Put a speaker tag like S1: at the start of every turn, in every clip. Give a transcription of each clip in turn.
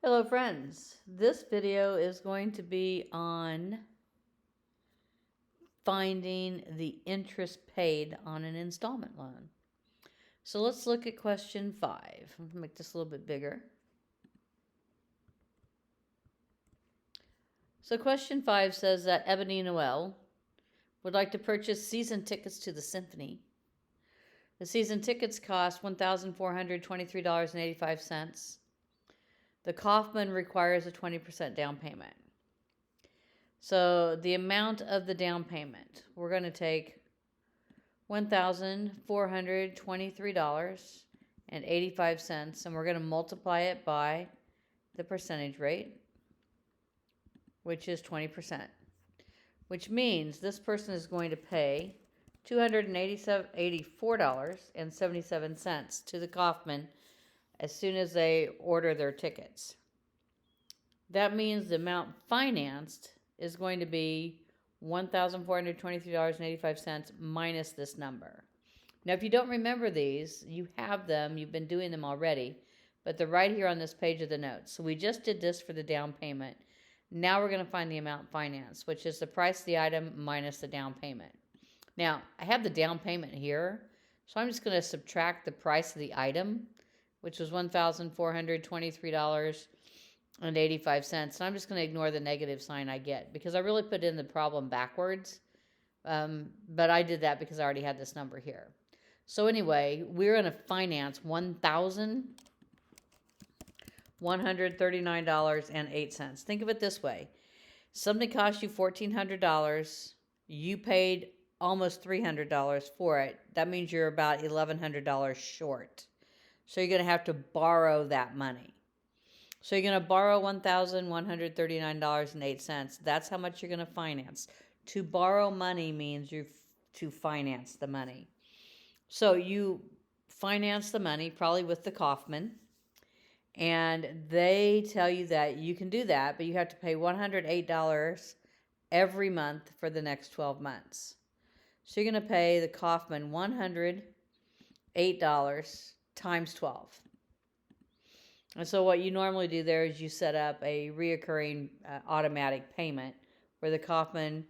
S1: Hello friends, this video is going to be on finding the interest paid on an installment loan. So let's look at question 5. I'm going to make this a little bit bigger. So question 5 says that Ebony Noel would like to purchase season tickets to the symphony. The season tickets cost $1,423.85. The Kaufman requires a 20% down payment. So the amount of the down payment, we're going to take $1,423.85 and we're going to multiply it by the percentage rate, which is 20%, which means this person is going to pay $284.77 to the Kaufman as soon as they order their tickets. That means the amount financed is going to be $1,423.85 minus this number. Now, if you don't remember these, you have them, you've been doing them already, but they're right here on this page of the notes. So we just did this for the down payment. Now we're going to find the amount financed, which is the price of the item minus the down payment. Now, I have the down payment here, so I'm just going to subtract the price of the item, which was $1,423.85, and I'm just going to ignore the negative sign I get because I really put in the problem backwards, but I did that because I already had this number here. So anyway, we're going to finance $1,139.08. Think of it this way. Something cost you $1,400. You paid almost $300 for it. That means you're about $1,100 short. So you're going to have to borrow that money. So you're going to borrow $1,139.08. That's how much you're going to finance. To borrow money means you to finance the money. So you finance the money, probably with the Kaufman, and they tell you that you can do that, but you have to pay $108 every month for the next 12 months. So you're going to pay the Kaufman $108 times 12. And so what you normally do there is you set up a reoccurring automatic payment where the Kaufman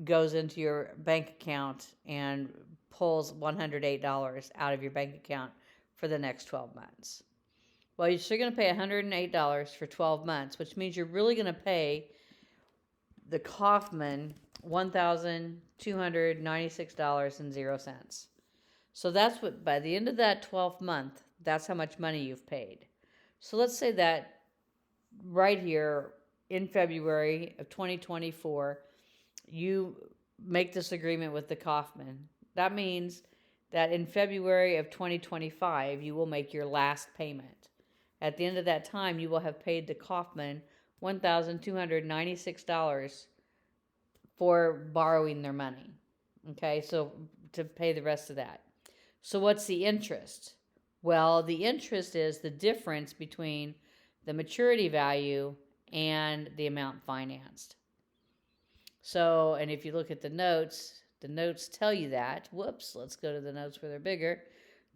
S1: goes into your bank account and pulls $108 out of your bank account for the next 12 months. Well, you're still going to pay $108 for 12 months, which means you're really going to pay the Kaufman $1,296.00. So that's what, by the end of that 12th month, that's how much money you've paid. So let's say that right here in February of 2024, you make this agreement with the Kaufman. That means that in February of 2025, you will make your last payment. At the end of that time, you will have paid the Kaufman $1,296 for borrowing their money. Okay, so to pay the rest of that. So what's the interest? Well, the interest is the difference between the maturity value and the amount financed. So, and if you look at the notes tell you that. Whoops, let's go to the notes where they're bigger.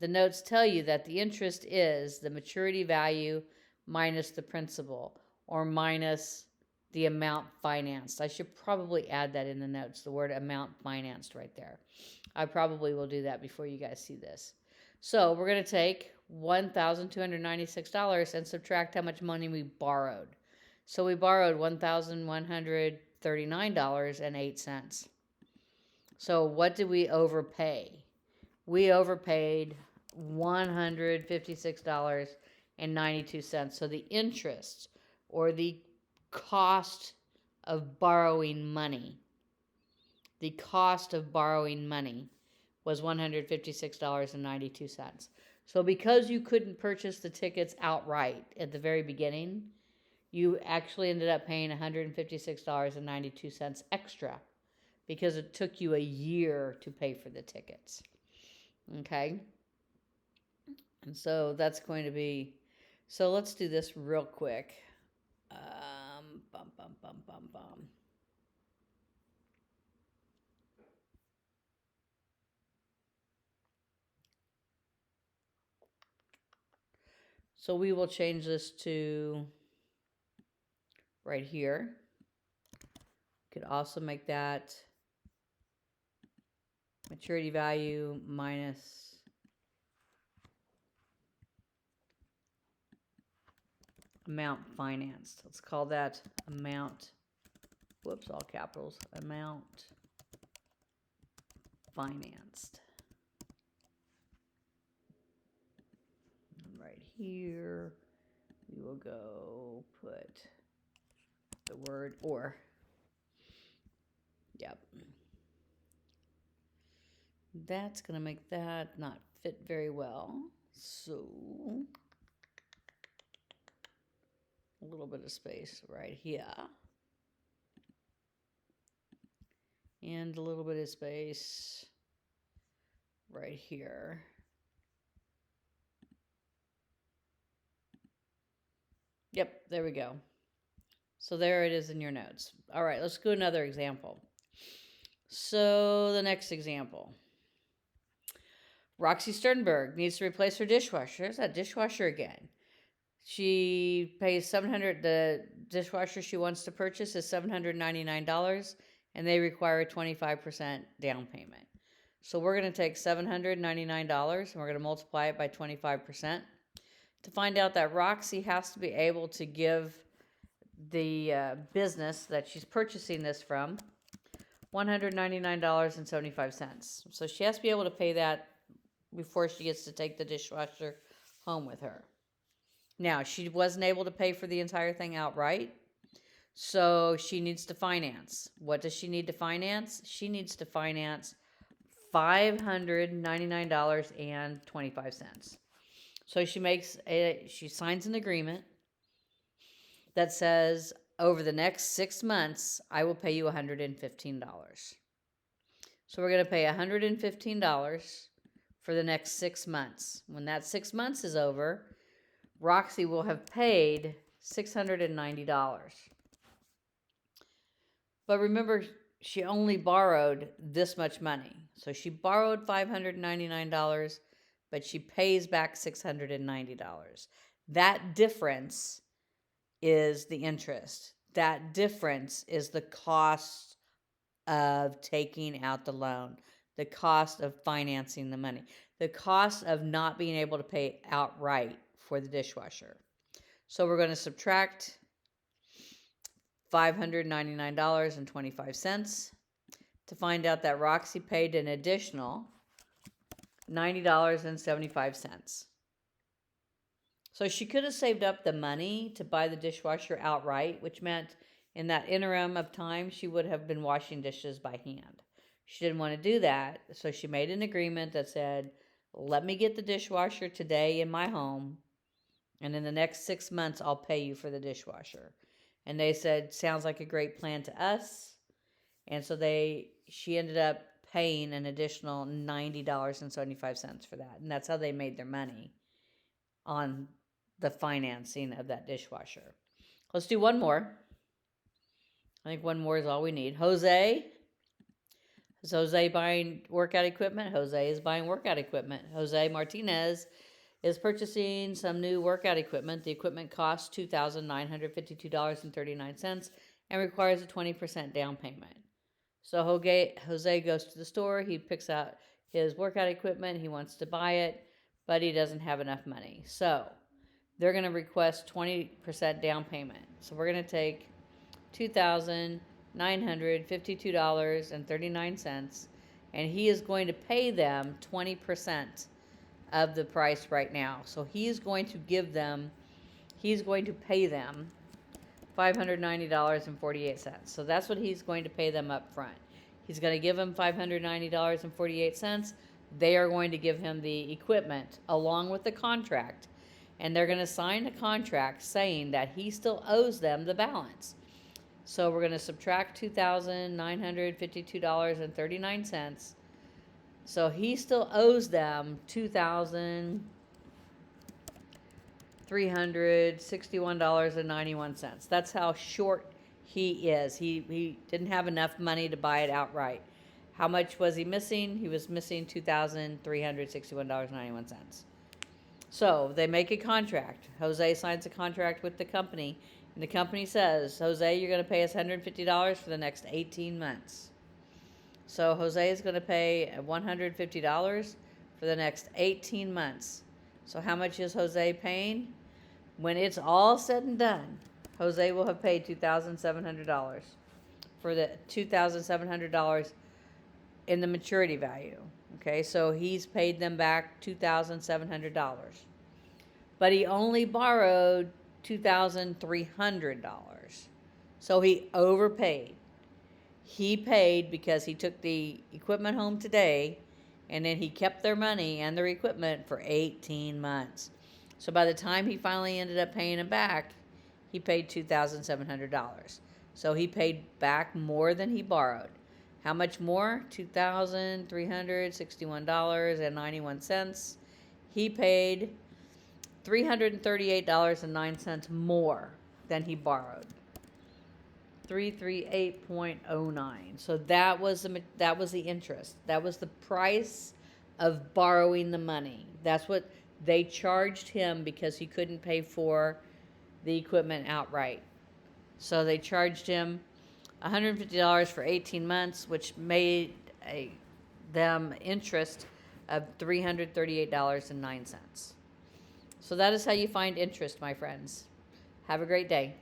S1: The notes tell you that the interest is the maturity value minus the principal, or minus the amount financed. I should probably add that in the notes, the word amount financed right there. I probably will do that before you guys see this. So we're going to take $1,296 and subtract how much money we borrowed. So we borrowed $1,139.08. So what did we overpay? We overpaid $156.92. So the interest, or the cost of borrowing money, was $156.92. So because you couldn't purchase the tickets outright at the very beginning, you actually ended up paying $156.92 extra because it took you a year to pay for the tickets. Okay? And so that's going to be, so let's do this real quick. So we will change this to right here. Could also make that maturity value minus amount financed. Let's call that amount, whoops, all capitals, amount financed. And right here, we will go put the word or. Yep. That's going to make that not fit very well. So, a little bit of space right here. And a little bit of space right here. Yep, there we go. So there it is in your notes. All right, let's do another example. So the next example. Roxy Sternberg needs to replace her dishwasher. There's that dishwasher again. She pays $700. The dishwasher she wants to purchase is $799, and they require a 25% down payment. So we're going to take $799 and we're going to multiply it by 25% to find out that Roxy has to be able to give the business that she's purchasing this from $199.75. So she has to be able to pay that before she gets to take the dishwasher home with her. Now, she wasn't able to pay for the entire thing outright, so she needs to finance. What does she need to finance? She needs to finance $599.25. So she signs an agreement that says, over the next 6 months, I will pay you $115. So we're going to pay $115 for the next 6 months. When that 6 months is over, Roxy will have paid $690. But remember, she only borrowed this much money. So she borrowed $599, but she pays back $690. That difference is the interest. That difference is the cost of taking out the loan, the cost of financing the money, the cost of not being able to pay outright for the dishwasher. So we're going to subtract $599.25 to find out that Roxy paid an additional $90.75. So she could have saved up the money to buy the dishwasher outright, which meant in that interim of time, she would have been washing dishes by hand. She didn't want to do that, so she made an agreement that said, let me get the dishwasher today in my home, and in the next 6 months, I'll pay you for the dishwasher. And they said, sounds like a great plan to us. And so she ended up paying an additional $90.75 for that. And that's how they made their money on the financing of that dishwasher. Let's do one more. I think one more is all we need. Jose. Is Jose buying workout equipment? Jose is buying workout equipment. Jose Martinez is purchasing some new workout equipment. The equipment costs $2,952.39 and requires a 20% down payment. So Jose goes to the store. He picks out his workout equipment. He wants to buy it, but he doesn't have enough money. So they're going to request 20% down payment. So we're going to take $2,952.39, and he is going to pay them 20% of the price right now. So he's going to pay them $590.48. So that's what he's going to pay them up front. He's going to give them $590.48. They are going to give him the equipment along with the contract, and they're going to sign a contract saying that he still owes them the balance. So we're going to subtract $2,952.39. So he still owes them $2,361.91. That's how short he is. He didn't have enough money to buy it outright. How much was he missing? He was missing $2,361.91. So they make a contract. Jose signs a contract with the company, And the company says, Jose, you're going to pay us $150 for the next 18 months. So Jose is going to pay $150 for the next 18 months. So how much is Jose paying? When it's all said and done, Jose will have paid $2,700 for the $2,700 in the maturity value. Okay, so he's paid them back $2,700. But he only borrowed $2,300. So he overpaid. He paid because he took the equipment home today, and then he kept their money and their equipment for 18 months. So by the time he finally ended up paying them back, he paid $2,700. So he paid back more than he borrowed. How much more? $2,361.91. He paid $338.09 more than he borrowed. 338.09. So that was the interest. That was the price of borrowing the money. That's what they charged him because he couldn't pay for the equipment outright. So they charged him $150 for 18 months, which made them interest of $338.09. So that is how you find interest, my friends. Have a great day.